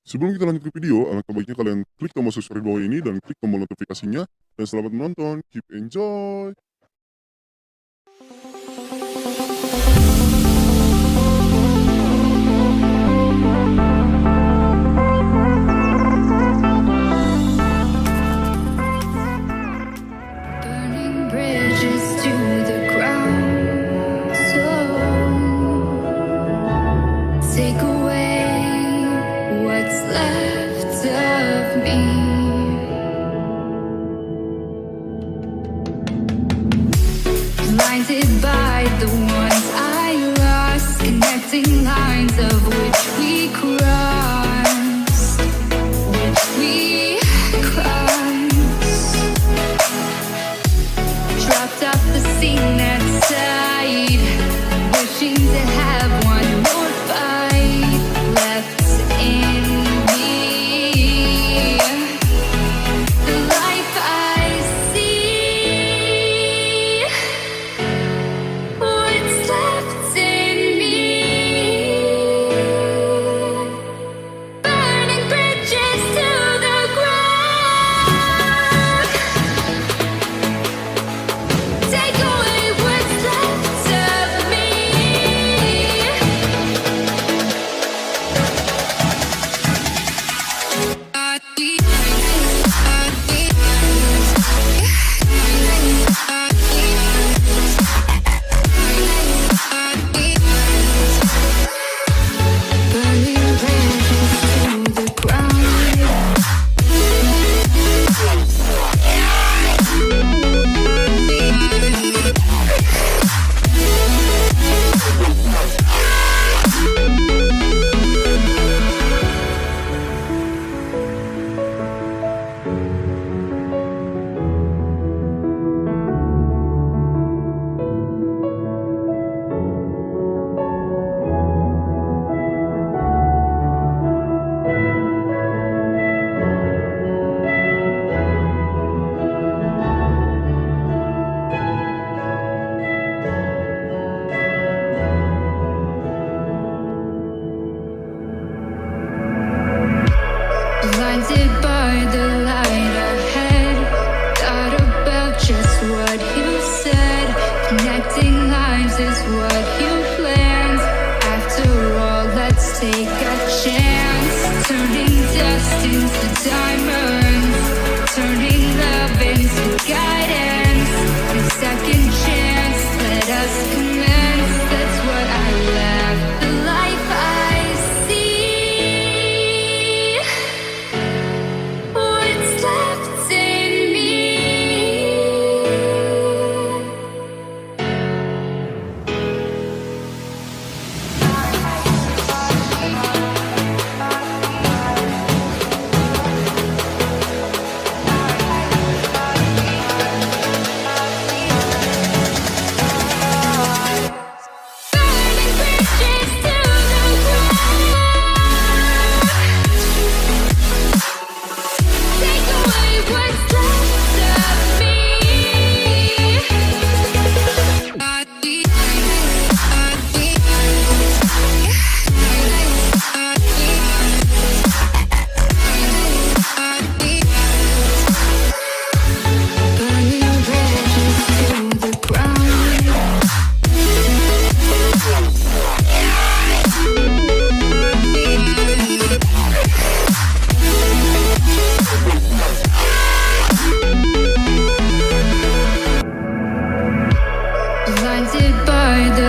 Sebelum kita lanjut ke video, alangkah baiknya kalian klik tombol subscribe di bawah ini dan klik tombol notifikasinya. Dan selamat menonton, keep enjoy! Burning bridges to the ground, so take away what's left of me. Blinded by the ones I lost, connecting lines of which we crossed, dropped off the scene at sight, wishing to have one more fight left in me. The life I see, what's left in me. Burning bridges to the ground. Take away what's left of me. Burning bridges to the ground. Blinded by the light ahead, thought about just what you said. Connecting lines is what you planned. After all, let's take a chance. Turning dust into diamonds, turning love into guidance. A second chance, let us commence. That's what I left. The life I see, what's left in me. Burning bridges to the ground. Take away what's left of me. Burning bridges to the ground. Blinded by the